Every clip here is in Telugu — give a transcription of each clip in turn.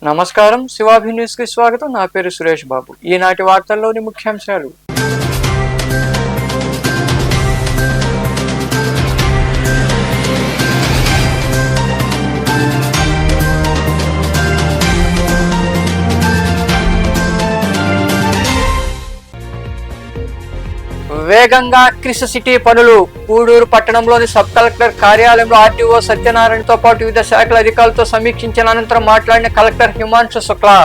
నమస్కారం, శివాభి న్యూస్ కి స్వాగతం. నా పేరు సురేష్ బాబు. ఈనాటి వార్తల్లోని ముఖ్యాంశాలు. వేగంగా క్రిస్ సిటీ పనులు. గూడూరు పట్టణంలోని సబ్ కలెక్టర్ కార్యాలయంలో ఆర్టీఓ సత్యనారాయణతో పాటు వివిధ శాఖల అధికారులతో సమీక్షించిన అనంతరం మాట్లాడిన కలెక్టర్ హిమాంశు శుక్లా,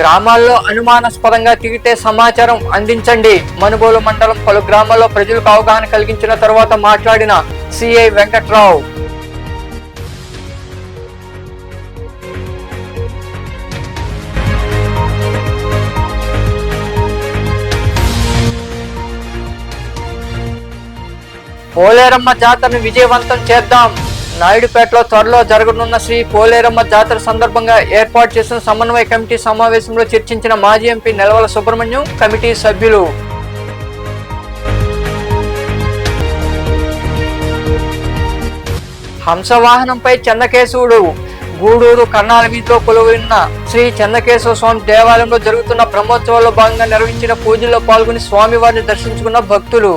గ్రామాల్లో అనుమానాస్పదంగా తిరిగితే సమాచారం అందించండి. మనుబోలు మండలం పలు గ్రామాల్లో ప్రజలకు అవగాహన కలిగించిన తర్వాత మాట్లాడిన సిఐ వెంకట్రావు, పోలేరమ్మ జాతరను విజయవంతం చేద్దాం. నాయుడుపేటలో త్వరలో జరగనున్న శ్రీ పోలేరమ్మ జాతర సందర్భంగా ఏర్పాటు చేసిన సమన్వయ కమిటీ సమావేశంలో చర్చించిన మాజీ ఎంపీ నెలవల సుబ్రహ్మణ్యం, కమిటీ సభ్యులు. హంసవాహనంపై చెన్నకేశవుడు. గూడూరు కర్ణాల వీధిలో కొలువైన శ్రీ చెన్నకేశవ స్వామి దేవాలయంలో జరుగుతున్న బ్రహ్మోత్సవాల్లో భాగంగా నిర్వహించిన పూజల్లో పాల్గొని స్వామివారిని దర్శించుకున్న భక్తులు.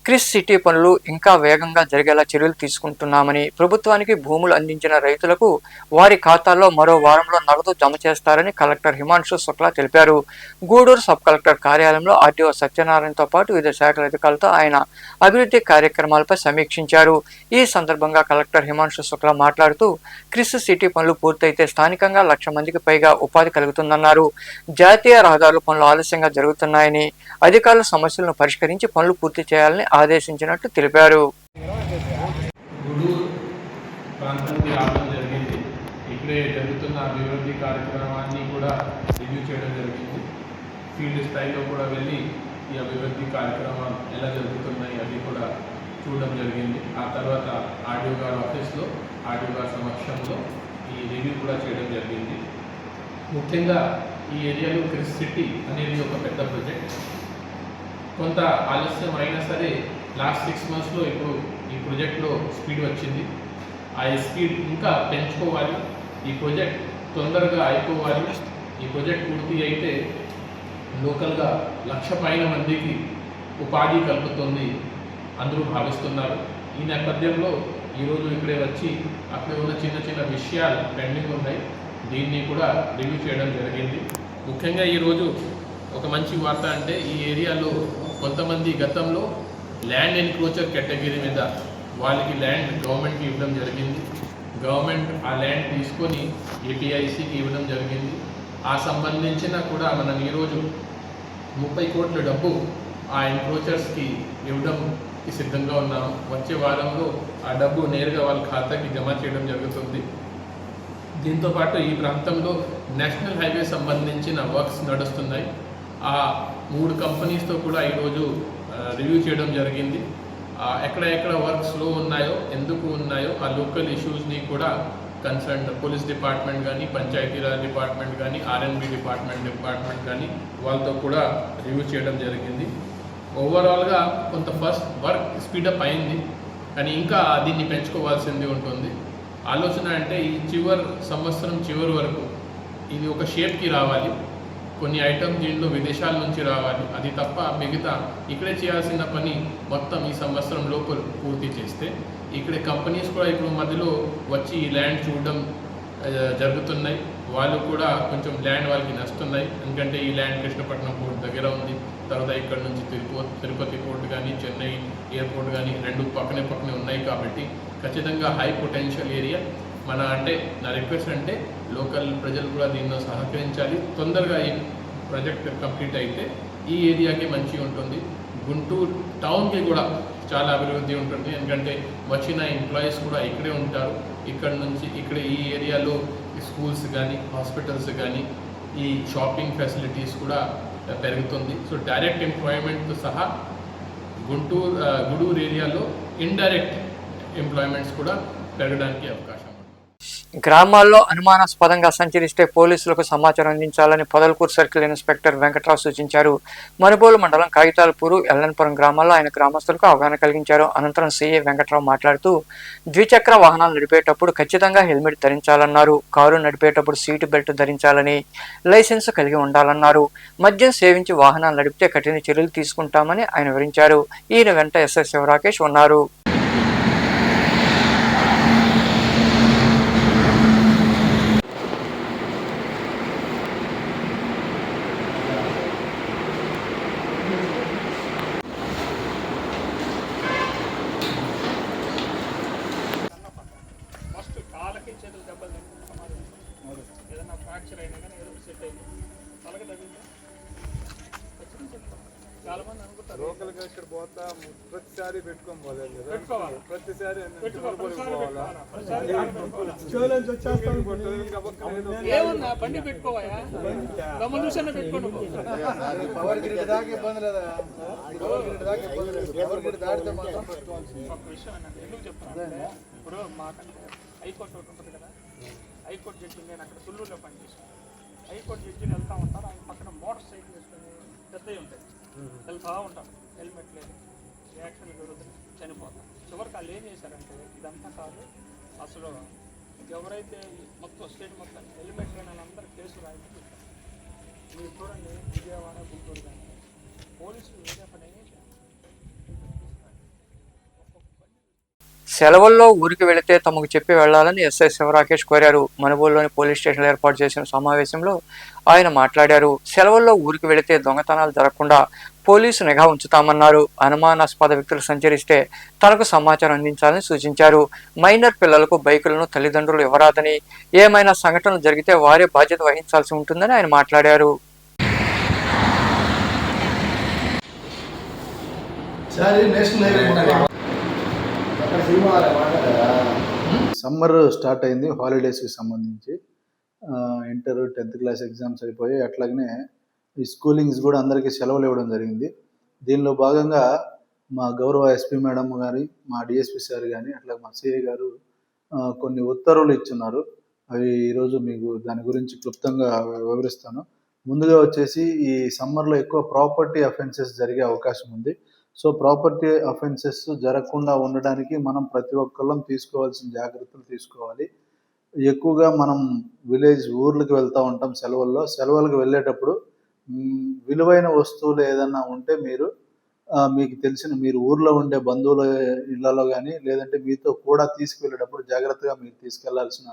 క్రిస్ సిటీ పనులు ఇంకా వేగంగా జరిగేలా చర్యలు తీసుకుంటున్నామని, ప్రభుత్వానికి భూములు అందించిన రైతులకు వారి ఖాతాల్లో మరో వారంలో నగదు జమ చేస్తారని కలెక్టర్ హిమాంశు శుక్లా తెలిపారు. గూడూరు సబ్ కలెక్టర్ కార్యాలయంలో ఆర్టీఓ సత్యనారాయణతో పాటు వివిధ శాఖల అధికారులతో ఆయన అభివృద్ధి కార్యక్రమాలపై సమీక్షించారు. ఈ సందర్భంగా కలెక్టర్ హిమాంశు శుక్లా మాట్లాడుతూ, క్రిస్ సిటీ పనులు పూర్తయితే స్థానికంగా 1,00,000 మందికి పైగా ఉపాధి కలుగుతుందన్నారు. జాతీయ రహదారుల పనులు ఆలస్యంగా జరుగుతున్నాయని, అధికారుల సమస్యలను పరిష్కరించి పనులు పూర్తి చేయాలని ఆదేశించినట్టు తెలిపారు. గూడూరు ప్రాంతానికి రావడం జరిగింది. ఇక్కడే జరుగుతున్న అభివృద్ధి కార్యక్రమాన్ని కూడా రివ్యూ చేయడం జరిగింది. ఫీల్డ్ స్థాయిలో కూడా వెళ్ళి ఈ అభివృద్ధి కార్యక్రమాలు ఎలా జరుగుతున్నాయి అది కూడా చూడడం జరిగింది. ఆ తర్వాత ఆర్డీఓ గారి ఆఫీస్లో ఆర్డీఓ గారి సమక్షంలో ఈ రివ్యూ కూడా చేయడం జరిగింది. ముఖ్యంగా ఈ ఏరియాలో క్రిస్ సిటీ అనేది ఒక పెద్ద ప్రాజెక్ట్. కొంత ఆలస్యం అయినా సరే లాస్ట్ 6 monthsలో ఇప్పుడు ఈ ప్రాజెక్ట్లో స్పీడ్ వచ్చింది. ఆ స్పీడ్ ఇంకా పెంచుకోవాలి. ఈ ప్రాజెక్ట్ తొందరగా అయిపోవాలి. ఈ ప్రాజెక్ట్ పూర్తి అయితే లోకల్గా 1,00,000 పైన మందికి ఉపాధి కలుగుతుంది అందరూ భావిస్తున్నారు. ఈ నేపథ్యంలో ఈరోజు ఇక్కడే వచ్చి అక్కడ ఉన్న చిన్న చిన్న విషయాలు పెండింగ్ ఉన్నాయి, దీన్ని కూడా రివ్యూ చేయడం జరిగింది. ముఖ్యంగా ఈరోజు ఒక మంచి వార్త అంటే ఈ ఏరియాలో కొంతమంది గతంలో ల్యాండ్ ఎన్క్రోచర్ కేటగిరీ మీద వాళ్ళకి ల్యాండ్ గవర్నమెంట్కి ఇవ్వడం జరిగింది. గవర్నమెంట్ ఆ ల్యాండ్ తీసుకొని ఏపీఐసికి ఇవ్వడం జరిగింది. ఆ సంబంధించిన కూడా మనం ఈరోజు 30 కోట్ల డబ్బు ఆ ఎన్క్రోచర్స్కి ఇవ్వడంకి సిద్ధంగా ఉన్నాము. వచ్చే వారంలో ఆ డబ్బు నేరుగా వాళ్ళ ఖాతాకి జమ చేయడం జరుగుతుంది. దీంతోపాటు ఈ ప్రాంతంలో నేషనల్ హైవే సంబంధించిన వర్క్స్ నడుస్తున్నాయి. ఆ 3 కంపెనీస్తో కూడా ఈరోజు రివ్యూ చేయడం జరిగింది. ఎక్కడ వర్క్ స్లో ఉన్నాయో, ఎందుకు ఉన్నాయో ఆ లోకల్ ఇష్యూస్ని కూడా కన్సర్న్ పోలీస్ డిపార్ట్మెంట్ కానీ, పంచాయతీరాజ్ డిపార్ట్మెంట్ కానీ, ఆర్ఎన్బి డిపార్ట్మెంట్ కానీ వాళ్ళతో కూడా రివ్యూ చేయడం జరిగింది. ఓవరాల్గా కొంత ఫస్ట్ వర్క్ స్పీడప్ అయింది, కానీ ఇంకా దీన్ని పెంచుకోవాల్సింది ఉంటుంది. ఆలోచన అంటే ఈ సంవత్సరం చివరి వరకు ఇది ఒక షేప్కి రావాలి. కొన్ని ఐటమ్ దీంట్లో విదేశాల నుంచి రావాలి. అది తప్ప మిగతా ఇక్కడే చేయాల్సిన పని మొత్తం ఈ సంవత్సరం లోపల పూర్తి చేస్తే ఇక్కడే కంపెనీస్ కూడా ఇప్పుడు మధ్యలో వచ్చి ఈ ల్యాండ్ చూడడం జరుగుతున్నాయి. వాళ్ళు కూడా కొంచెం ల్యాండ్ వాళ్ళకి నచ్చుతున్నాయి. ఎందుకంటే ఈ ల్యాండ్ కృష్ణపట్నం పోర్ట్ దగ్గర ఉంది. తర్వాత ఇక్కడ నుంచి తిరుపతి పోర్ట్ కానీ, చెన్నై ఎయిర్పోర్ట్ కానీ 2 పక్కనే ఉన్నాయి. కాబట్టి ఖచ్చితంగా హై పొటెన్షియల్ ఏరియా. అంటే నా రిక్వెస్ట్ అంటే లోకల్ ప్రజలు కూడా దీనిలో సహకరించాలి. తొందరగా ఈ ప్రాజెక్ట్ కంప్లీట్ అయితే ఈ ఏరియాకి మంచిగా ఉంటుంది. గుంటూరు టౌన్కి కూడా చాలా అభివృద్ధి ఉంటుంది. ఎందుకంటే వచ్చిన ఎంప్లాయీస్ కూడా ఇక్కడే ఉంటారు. ఇక్కడ ఈ ఏరియాలో స్కూల్స్ కానీ హాస్పిటల్స్ కానీ ఈ షాపింగ్ ఫెసిలిటీస్ కూడా పెరుగుతుంది. సో డైరెక్ట్ ఎంప్లాయ్మెంట్తో సహా గుడూరు ఏరియాలో ఇండైరెక్ట్ ఎంప్లాయ్మెంట్స్ కూడా పెరగడానికి అవకాశం. గ్రామాల్లో అనుమానాస్పదంగా సంచరిస్తే పోలీసులకు సమాచారం అందించాలని పొదలకూరు సర్కిల్ ఇన్స్పెక్టర్ వెంకట్రావు సూచించారు. మనుబోలు మండలం కాగితాలపూరు, ఎల్లన్పురం గ్రామాల్లో ఆయన గ్రామస్తులకు అవగాహన కలిగించారు. అనంతరం సీఏ వెంకట్రావు మాట్లాడుతూ ద్విచక్ర వాహనాలు నడిపేటప్పుడు ఖచ్చితంగా హెల్మెట్ ధరించాలన్నారు. కారు నడిపేటప్పుడు సీటు బెల్ట్ ధరించాలని, లైసెన్స్ కలిగి ఉండాలన్నారు. మద్యం సేవించి వాహనాలు నడిపితే కఠిన చర్యలు తీసుకుంటామని ఆయన వివరించారు. ఈయన వెంట ఎస్ఐ శివరాకేష్ ఉన్నారు. లోకల్గా ఇక్కడ పోతా ప్రతిసారి పెట్టుకొని పోలేదు కదా, ప్రతిసారి బండి పెట్టుకోవా పవర్ గ్రిడ్ దాకా ఇబ్బంది లేదా, పవర్ గ్రిడ్ దాకా ఇబ్బంది లేదు, పవర్ గ్రిడ్ దాటితే మాత్రం ఒక విషయం ఏంటంటే ఎందుకు చెప్తాను, ఇప్పుడు మాకంటే హైకోర్టు ఒకటి ఉంటుంది కదా, హైకోర్టు జడ్జి నేను అక్కడ సుల్లూరులో పనిచేసాను. హైకోర్టు జడ్జిని వెళ్తూ ఉంటారు, ఆయన పక్కన మోటార్ సైకిల్ వేసుకుని పెద్దవి ఉంటాయి, వెళ్తూ ఉంటారు, హెల్మెట్ లేదు, యాక్సిడెంట్ జరుగుతుంది, చనిపోతాం. చివరికి వాళ్ళు ఏం చేశారంటే ఇదంతా కాదు, అసలు ఎవరైతే మొత్తం స్టేట్ మొత్తం హెల్మెట్ లేని వాళ్ళందరూ కేసులు రాయించారు. మీరు చూడండి, విజయవాడ, గుంటూరు కానీ పోలీసులు వేరే పని ఏం చేయాలి. సెలవుల్లో ఊరికి వెళితే తమకు చెప్పి వెళ్లాలని ఎస్ఐ శివరాకేష్ కోరారు. మనుబోలులోని పోలీస్ స్టేషన్లో ఏర్పాటు చేసిన సమావేశంలో ఆయన మాట్లాడారు. సెలవుల్లో ఊరికి వెళితే దొంగతనాలు జరగకుండా పోలీసు నిఘా ఉంచుతామన్నారు. అనుమానాస్పద వ్యక్తులు సంచరిస్తే తనకు సమాచారం అందించాలని సూచించారు. మైనర్ పిల్లలకు బైకులను తల్లిదండ్రులు ఇవ్వరాదని, ఏమైనా సంఘటనలు జరిగితే వారే బాధ్యత వహించాల్సి ఉంటుందని ఆయన మాట్లాడారు. సమ్మర్ స్టార్ట్ అయింది, హాలిడేస్కి సంబంధించి ఇంటర్ 10th క్లాస్ ఎగ్జామ్స్ అయిపోయి, అట్లాగనే ఈ స్కూలింగ్స్ కూడా అందరికీ సెలవులు ఇవ్వడం జరిగింది. దీనిలో భాగంగా మా గౌరవ ఎస్పీ మేడం గారి, మా డిఎస్పీ సార్ కానీ, అట్లా మా సిఐ గారు కొన్ని ఉత్తర్వులు ఇచ్చున్నారు. అవి ఈరోజు మీకు దాని గురించి క్లుప్తంగా వివరిస్తాను. ముందుగా వచ్చేసి ఈ సమ్మర్లో ఎక్కువ ప్రాపర్టీ అఫెన్సెస్ జరిగే అవకాశం ఉంది. సో ప్రాపర్టీ అఫెన్సెస్ జరగకుండా ఉండడానికి మనం ప్రతి ఒక్కళ్ళం తీసుకోవాల్సిన జాగ్రత్తలు తీసుకోవాలి. ఎక్కువగా మనం ఊర్లకు వెళ్తూ ఉంటాం సెలవుల్లో. సెలవులకు వెళ్ళేటప్పుడు విలువైన వస్తువులు ఏదన్నా ఉంటే మీకు తెలిసిన మీరు ఊర్లో ఉండే బంధువుల ఇళ్లలో కానీ, లేదంటే మీతో కూడా తీసుకువెళ్ళేటప్పుడు జాగ్రత్తగా మీరు తీసుకెళ్లాల్సిన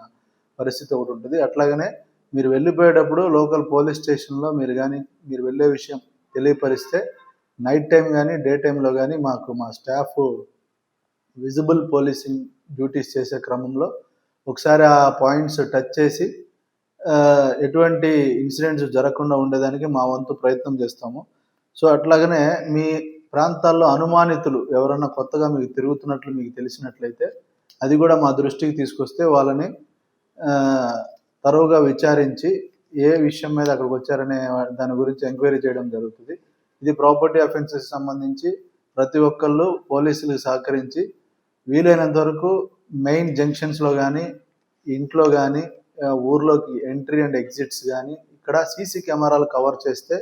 పరిస్థితి ఒకటి ఉంటుంది. అట్లాగనే మీరు వెళ్ళిపోయేటప్పుడు లోకల్ పోలీస్ స్టేషన్లో మీరు వెళ్ళే విషయం తెలియపరిస్తే నైట్ టైం కానీ, డే టైంలో కానీ మా స్టాఫ్ విజిబుల్ పోలీసింగ్ డ్యూటీస్ చేసే క్రమంలో ఒకసారి ఆ పాయింట్స్ టచ్ చేసి ఎటువంటి ఇన్సిడెంట్స్ జరగకుండా ఉండేదానికి మా వంతు ప్రయత్నం చేస్తాము. సో అట్లాగనే మీ ప్రాంతాల్లో అనుమానితులు ఎవరన్నా కొత్తగా మీకు తిరుగుతున్నట్లు మీకు తెలిసినట్లయితే అది కూడా మా దృష్టికి తీసుకొస్తే వాళ్ళని తరువుగా విచారించి ఏ విషయం మీద అక్కడికి వచ్చారనే దాని గురించి ఎంక్వైరీ చేయడం జరుగుతుంది. ఇది ప్రాపర్టీ అఫెన్సెస్ సంబంధించి ప్రతి ఒక్కళ్ళు పోలీసులకు సహకరించి వీలైనంత వరకు మెయిన్ జంక్షన్స్లో కానీ, ఇంట్లో కానీ, ఊర్లోకి ఎంట్రీ అండ్ ఎగ్జిట్స్ కానీ ఇక్కడ సీసీ కెమెరాలు కవర్ చేస్తే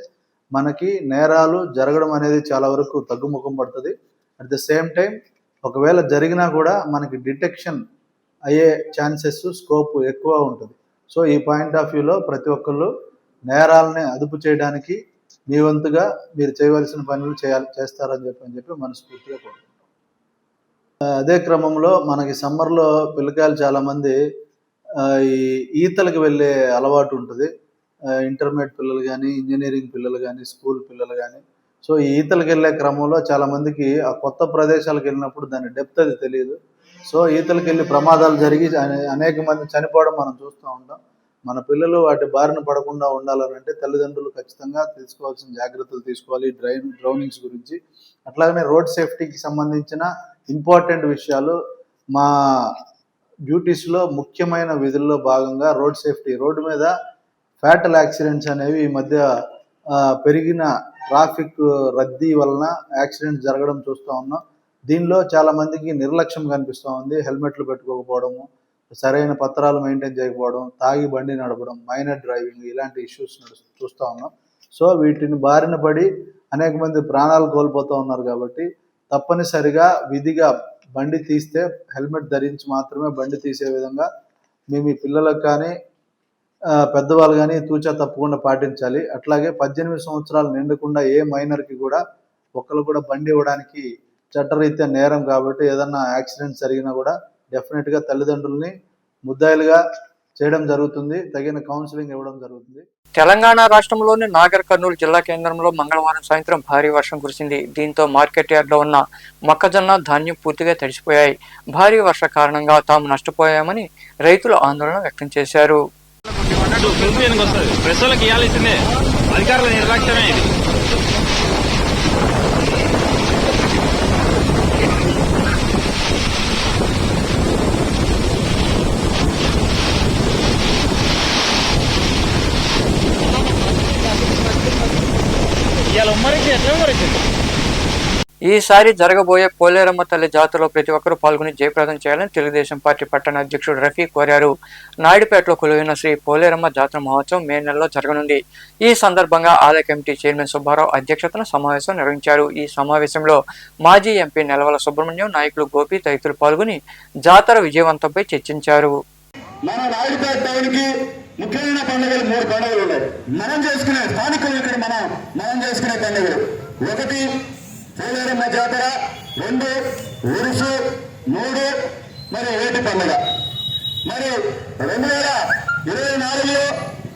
మనకి నేరాలు జరగడం అనేది చాలా వరకు తగ్గుముఖం పడుతుంది. అట్ ద సేమ్ టైం ఒకవేళ జరిగినా కూడా మనకి డిటెక్షన్ అయ్యే ఛాన్సెస్, స్కోప్ ఎక్కువ ఉంటుంది. సో ఈ పాయింట్ ఆఫ్ వ్యూలో ప్రతి ఒక్కళ్ళు నేరాలని అదుపు చేయడానికి మీ వంతుగా మీరు చేయవలసిన పనులు చేస్తారని చెప్పి మనస్ఫూర్తిగా కోరుకుంటున్నాను. అదే క్రమంలో మనకి సమ్మర్లో పిల్లకాయలు చాలామంది ఈ ఈతలకు వెళ్ళే అలవాటు ఉంటుంది. ఇంటర్మీడియట్ పిల్లలు కానీ, ఇంజనీరింగ్ పిల్లలు కానీ, స్కూల్ పిల్లలు కానీ. సో ఈ ఈతలకు వెళ్ళే క్రమంలో చాలామందికి ఆ కొత్త ప్రదేశాలకు వెళ్ళినప్పుడు దాని డెప్త్ అది తెలియదు. సో ఈతలకు వెళ్ళి ప్రమాదాలు జరిగి అనేక మంది చనిపోవడం మనం చూస్తూ ఉంటాం. మన పిల్లలు వాటి బారిన పడకుండా ఉండాలంటే తల్లిదండ్రులు ఖచ్చితంగా తీసుకోవాల్సిన జాగ్రత్తలు తీసుకోవాలి డ్రౌనింగ్స్ గురించి. అట్లాగనే రోడ్ సేఫ్టీకి సంబంధించిన ఇంపార్టెంట్ విషయాలు మా డ్యూటీస్లో ముఖ్యమైన విధుల్లో భాగంగా రోడ్ సేఫ్టీ, రోడ్డు మీద ఫ్యాటల్ యాక్సిడెంట్స్ అనేవి ఈ మధ్య పెరిగిన ట్రాఫిక్ రద్దీ వలన యాక్సిడెంట్స్ జరగడం చూస్తూ ఉన్నాం. దీనిలో చాలామందికి నిర్లక్ష్యం కనిపిస్తూ ఉంది. హెల్మెట్లు పెట్టుకోకపోవడము, సరైన పత్రాలు మెయింటైన్ చేయకపోవడం, తాగి బండి నడపడం, మైనర్ డ్రైవింగ్, ఇలాంటి ఇష్యూస్ చూస్తూ ఉన్నాం. సో వీటిని బారిన పడి అనేక మంది ప్రాణాలు కోల్పోతూ ఉన్నారు. కాబట్టి తప్పనిసరిగా విధిగా బండి తీస్తే హెల్మెట్ ధరించి మాత్రమే బండి తీసే విధంగా మీ పిల్లలకు కానీ పెద్దవాళ్ళు కానీ తూచా తప్పకుండా పాటించాలి. అట్లాగే 18 సంవత్సరాలు నిండకుండా ఏ మైనర్కి కూడా ఒక్కరు కూడా బండి ఇవ్వడానికి చట్టరీత్యా నేరం. కాబట్టి ఏదన్నా యాక్సిడెంట్ జరిగినా కూడా డెఫినెట్గా తల్లిదండ్రుల్ని ముద్దాయిలుగా చేయడం జరుగుతుంది, తగిన కౌన్సిలింగ్ ఇవ్వడం జరుగుతుంది. తెలంగాణ రాష్ట్రంలోని నాగర్ కర్నూలు జిల్లా కేంద్రంలో మంగళవారం సాయంత్రం భారీ వర్షం కురిసింది. దీంతో మార్కెట్ యార్డ్లో ఉన్న మొక్కజొన్న, ధాన్యం పూర్తిగా తడిసిపోయాయి. భారీ వర్ష కారణంగా తాము నష్టపోయామని రైతులు ఆందోళన వ్యక్తం చేశారు. అధికారుల నిర్లక్ష్యమే ఇది. ఈసారి జరగబోయే పోలేరమ్మ తల్లి జాతరలో ప్రతి ఒక్కరూ పాల్గొని జయప్రదం చేయాలని తెలుగుదేశం పార్టీ పట్టణ అధ్యక్షుడు రఫీ కోరారు. నాయుడుపేటలో కొలువైన శ్రీ పోలేరమ్మ జాతర మహోత్సవం మే నెలలో జరగనుంది. ఈ సందర్భంగా ఆలయ కమిటీ చైర్మన్ సుబ్బారావు అధ్యక్షతన సమావేశం నిర్వహించారు. ఈ సమావేశంలో మాజీ ఎంపీ నెలవల సుబ్రహ్మణ్యం, నాయకులు గోపి తదితరులు పాల్గొని జాతర విజయవంతంపై చర్చించారు. మన నాయుడుపేట టౌన్కి ముఖ్యమైన పండుగలు 3 పండుగలు ఉన్నాయి. మనం చేసుకునే స్థానికులు ఇక్కడ మనం చేసుకునే పండుగలు 1 పోలేరమ్మ జాతర, 2 ఉరుసు, 3 మరి ఏటి పండుగ. మరి 2024లో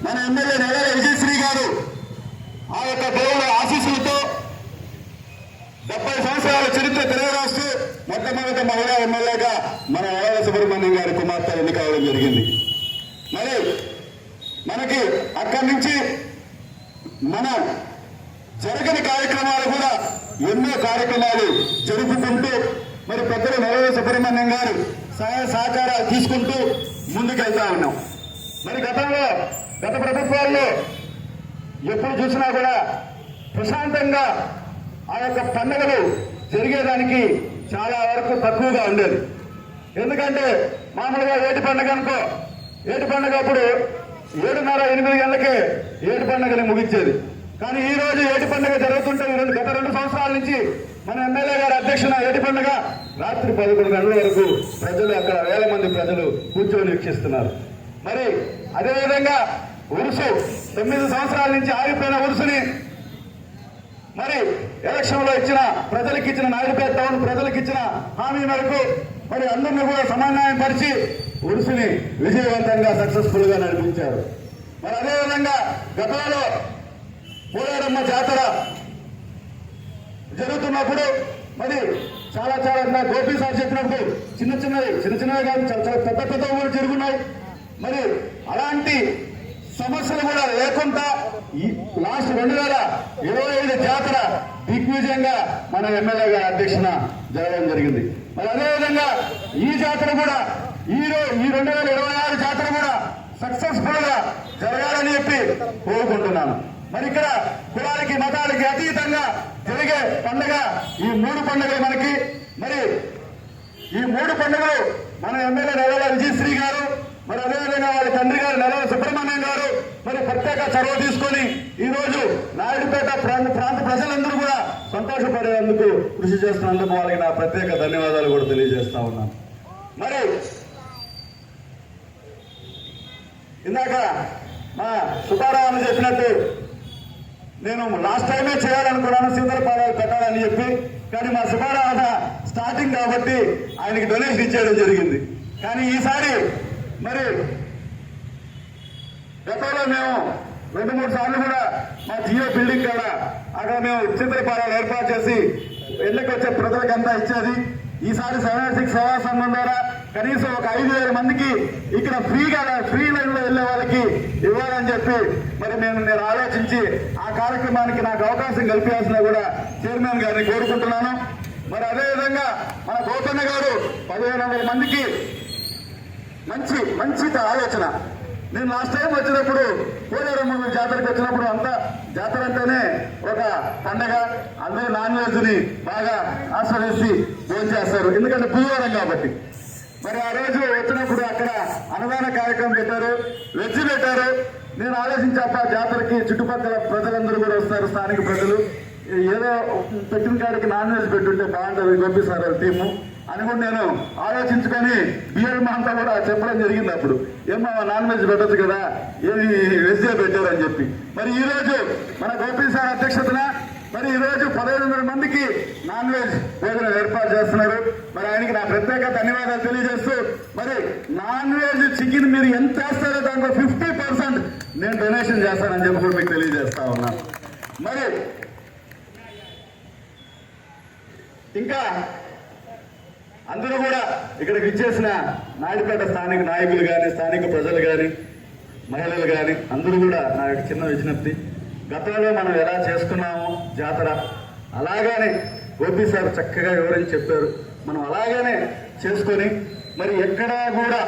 మన ఎమ్మెల్యే నెలల విజయశ్రీ గారు ఆ యొక్క దేవుళ్ళ ఆశీస్సులతో 70 సంవత్సరాల చరిత్ర తిరగరాస్తూ మొట్టమొదటి మహిళా ఎమ్మెల్యేగా మన నెలల సుబ్రహ్మణ్యం గారి కుమార్తె ఎన్నికవడం జరిగింది. మరి మనకి అక్కడి నుంచి మన జరగని కార్యక్రమాలు కూడా ఎన్నో కార్యక్రమాలు జరుపుకుంటూ మరి పెద్దలు నెలల సుబ్రహ్మణ్యం గారు సహాయ సహకారాలు తీసుకుంటూ ముందుకెళ్తా ఉన్నాం. మరి గత ప్రభుత్వాల్లో ఎప్పుడు చూసినా కూడా ప్రశాంతంగా ఆ యొక్క పండుగలు జరిగేదానికి చాలా వరకు తక్కువగా ఉండేది. ఎందుకంటే మామూలుగా ఏటి పండుగ అనుకో, ఏటి పండుగ అప్పుడు 7:30-8 గంటలకే ఏటి పండుగని ముగించేది. కానీ ఈ రోజు ఏటి పండుగ జరుగుతుంటే గత 2 సంవత్సరాల నుంచి మన ఎమ్మెల్యే గారి అధ్యక్షన ఏటి పండుగ రాత్రి 11 గంటల వరకు ప్రజలు, అక్కడ వేల మంది ప్రజలు కూర్చొని వీక్షిస్తున్నారు. మరి అదేవిధంగా ఉరుసు 9 సంవత్సరాల నుంచి ఆగిపోయిన ఉరుసుని మరి ఎలక్షన్ లో ప్రజలకు నాయుడుపేట టౌన్ ప్రజలకు ఇచ్చిన హామీ మేరకు మరి అందరినీ కూడా సమన్వయం పరిచి ఉరుసుని విజయవంతంగా సక్సెస్ఫుల్ గా నడిపించారు. మరి అదేవిధంగా గతంలో పోలేరమ్మ జాతర జరుగుతున్నప్పుడు మరి చాలా గోపి సార్ చెప్పినప్పుడు చిన్నవి కాదు, చాలా పెద్ద ఊళ్ళు జరుగున్నాయి. మరి అలాంటి సమస్యలు కూడా లేకుండా లాస్ట్ 2025 జాతర దిగ్విజయంగా మన ఎమ్మెల్యే గారి అధ్యక్షన జరగడం జరిగింది. మరి అదేవిధంగా ఈ జాతర కూడా ఈ 2026 జాతర కూడా సక్సెస్ఫుల్ గా జరగాలని చెప్పి కోరుకుంటున్నాను. మరి ఇక్కడ కులాలకి మతాలకి అతీతంగా జరిగే పండుగ ఈ 3 పండుగలు మనకి. మరి ఈ 3 పండుగలు మన ఎమ్మెల్యే నెలల విజయశ్రీ గారు, మరి అదేవిధంగా వాళ్ళ తండ్రి గారు నెలల సుబ్రహ్మణ్యం గారు మరి ప్రత్యేక చొరవ తీసుకొని ఈ రోజు నాయుడుపేట ప్రాంత ప్రజలందరూ కూడా సంతోషపడేందుకు కృషి చేస్తున్నందుకు వాళ్ళకి నా ప్రత్యేక ధన్యవాదాలు కూడా తెలియజేస్తా ఉన్నాను. మరి ఇందాక మా సుబ్బారావు చెప్పినట్టు నేను లాస్ట్ టైమే చేయాలనుకున్నాను సీతలపాలెం పెట్టాలని చెప్పి, కానీ మా సుబ్బారావు స్టార్టింగ్ కాబట్టి ఆయనకి డొనేషన్ ఇచ్చేయడం జరిగింది. కానీ ఈసారి మరి గతంలో మేము 2-3 సార్లు కూడా మా జియో బిల్డింగ్ కాడ అక్కడ మేము సీతలపాలెం ఏర్పాటు చేసి ఎన్నిక వచ్చే ప్రజలకంతా ఇచ్చేది. ఈసారి 76 సేవా సంఘం ద్వారా కనీసం ఒక 5,000 మందికి ఇక్కడ ఫ్రీ లైన్ లో వెళ్లే వాళ్ళకి ఇవ్వాలని చెప్పి మరి నేను ఆలోచించి ఆ కార్యక్రమానికి నాకు అవకాశం కల్పించాల్సిన కూడా చైర్మన్ గారిని కోరుకుంటున్నాను. మరి అదేవిధంగా మన గోపన్న గారు 1,500 మందికి మంచి ఆలోచన. నేను లాస్ట్ టైం వచ్చినప్పుడు కోనేరమ్మ జాతరకు వచ్చినప్పుడు అంతా జాతర అంటేనే ఒక పండగ, అందరూ నాన్ వెజ్ని బాగా ఆస్వాదించి భోజనం చేస్తారు, ఎందుకంటే పులిహోరం కాబట్టి. మరి ఆ రోజు వచ్చినప్పుడు అక్కడ అన్నదాన కార్యక్రమం పెట్టారు, వెజ్ పెట్టారు. నేను ఆలోచించాక జాతరకి చుట్టుపక్కల ప్రజలందరూ కూడా వస్తారు, స్థానిక ప్రజలు. ఏదో పెట్టిన కాడికి నాన్ వెజ్ పెట్టుంటే బాగుంటుంది పంపిస్తారు టీము అని కూడా నేను ఆలోచించుకొని బిఎల్ మహంతా కూడా చెప్పడం జరిగింది. అప్పుడు ఏమో నాన్ వెజ్ పెట్టచ్చు కదా, ఏది వెజ్జే పెట్టారని చెప్పి. మరి ఈరోజు మన గోపి సార్ అధ్యక్షతన మరి ఈరోజు 1500 మందికి నాన్ వెజ్ భోజనం ఏర్పాటు చేస్తున్నారు. మరి ఆయనకి నా ప్రత్యేక ధన్యవాదాలు తెలియజేస్తూ, మరి నాన్ వెజ్ చికెన్ మీరు ఎంత వేస్తారో దాంట్లో 50% నేను డొనేషన్ చేస్తానని చెప్పి కూడా మీకు తెలియజేస్తా ఉన్నాను. మరి ఇంకా అందరూ కూడా ఇక్కడికి ఇచ్చేసిన నాయుడుపేట స్థానిక నాయకులు కానీ, స్థానిక ప్రజలు కానీ, మహిళలు కానీ అందరూ కూడా నా యొక్క చిన్న విజ్ఞప్తి, గతంలో మనం ఎలా చేసుకున్నామో జాతర అలాగానే గోపి సార్ చక్కగా వివరించి చెప్పారు. మనం అలాగానే చేసుకొని మరి ఎక్కడా కూడా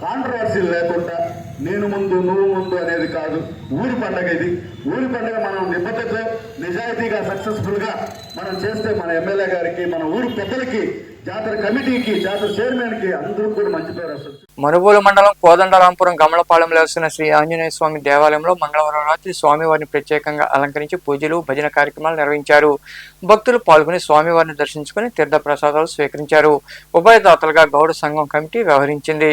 కాంట్రవర్సీలు లేకుండా నేను ముందు నువ్వు ముందు అనేది కాదు, ఊరి పండగ ఇది. ఊరి పండగ మనం నిబద్ధతతో నిజాయితీగా సక్సెస్ఫుల్గా మనం చేస్తే మన ఎమ్మెల్యే గారికి, మన ఊరి పెద్దలకి, జాతర కమిటీకి, జాతర చైర్మన్కి అందరూ కూడా మంచి పేరు వస్తుంది. మనుబోలు మండలం కోదండరాంపురం గమలపాలెంలో వస్తున్న శ్రీ ఆంజనేయ స్వామి దేవాలయంలో మంగళవారం రాత్రి స్వామివారిని ప్రత్యేకంగా అలంకరించి పూజలు, భజన కార్యక్రమాలు నిర్వహించారు. భక్తులు పాల్గొని స్వామివారిని దర్శించుకుని తీర్థ ప్రసాదాలు స్వీకరించారు. ఉభయదాతలుగా గౌడ సంఘం కమిటీ వ్యవహరించింది.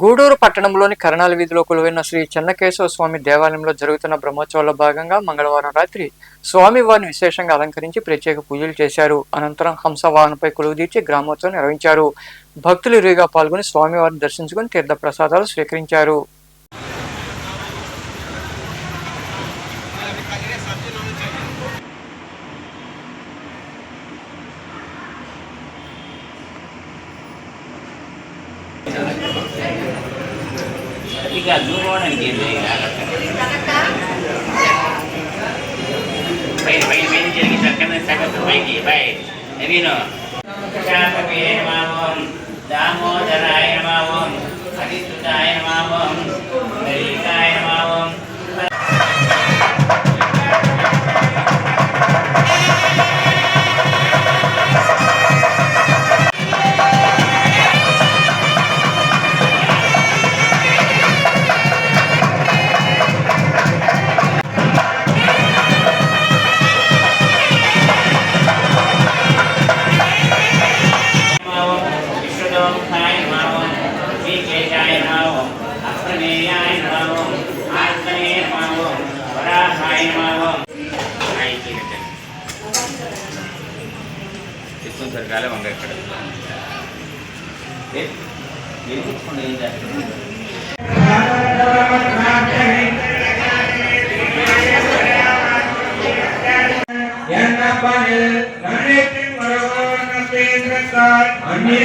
గూడూరు పట్టణంలోని కరణాల వీధిలో కొలువైన శ్రీ చెన్నకేశవ స్వామి దేవాలయంలో జరుగుతున్న బ్రహ్మోత్సవాల్లో భాగంగా మంగళవారం రాత్రి స్వామివారిని విశేషంగా అలంకరించి ప్రత్యేక పూజలు చేశారు. అనంతరం హంసవాహనపై కొలువుదీర్చి గ్రామోత్సవం నిర్వహించారు. భక్తులు ఇరుగా పాల్గొని స్వామివారిని దర్శించుకుని తీర్థ ప్రసాదాలు స్వీకరించారు. దామోదరాయ నమః అదితుతాయ నమః హరికాయ నమః. సరికాలే వంగ ఇక్కడ అన్ని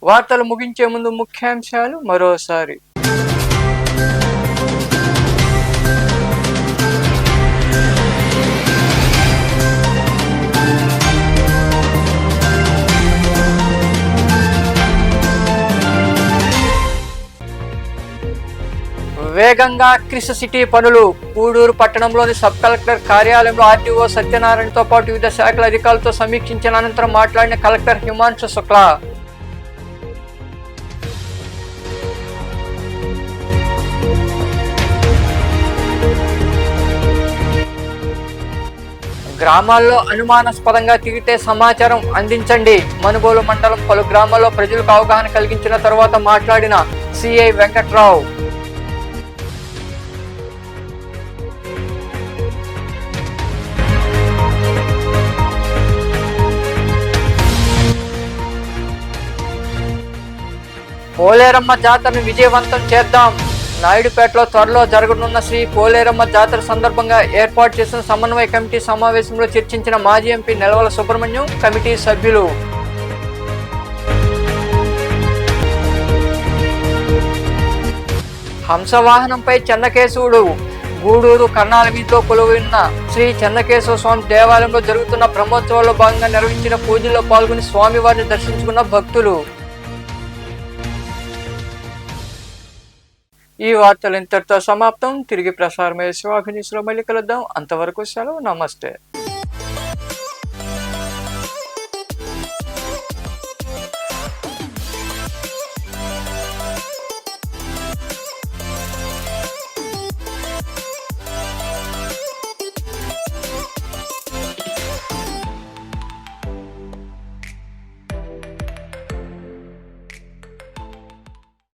వార్తలు ముగించే ముందు ముఖ్యాంశాలు మరోసారి. వేగంగా క్రిస్ సిటీ పనులు. గూడూరు పట్టణంలోని సబ్ కలెక్టర్ కార్యాలయంలో ఆర్టీఓ సత్యనారాయణతో పాటు వివిధ శాఖల అధికారులతో సమీక్షించిన అనంతరం మాట్లాడిన కలెక్టర్ హిమాంశు శుక్లా. గ్రామాల్లో అనుమానాస్పదంగా తిరిగితే సమాచారం అందించండి. మనుబోలు మండలం పలు గ్రామాల్లో ప్రజలకు అవగాహన కలిగించిన తర్వాత మాట్లాడిన సిఐ వెంకట్రావు. పోలేరమ్మ జాతరను విజయవంతం చేద్దాం. నాయుడుపేటలో త్వరలో జరగనున్న శ్రీ పోలేరమ్మ జాతర సందర్భంగా ఏర్పాటు చేసిన సమన్వయ కమిటీ సమావేశంలో చర్చించిన మాజీ ఎంపీ నెలవల సుబ్రహ్మణ్యం, కమిటీ సభ్యులు. హంసవాహనంపై చెన్నకేశవుడు. గూడూరు కర్ణాల వీధిలో కొలువైన శ్రీ చెన్నకేశవ స్వామి దేవాలయంలో జరుగుతున్న బ్రహ్మోత్సవాల్లో భాగంగా నిర్వహించిన పూజల్లో పాల్గొని స్వామివారిని దర్శించుకున్న భక్తులు. ఈ వార్తలు ఇంతటితో సమాప్తం. తిరిగి ప్రసారమయ్యే శివాభినీస్లో మళ్ళీ కలుద్దాం. అంతవరకు సెలవు. నమస్తే.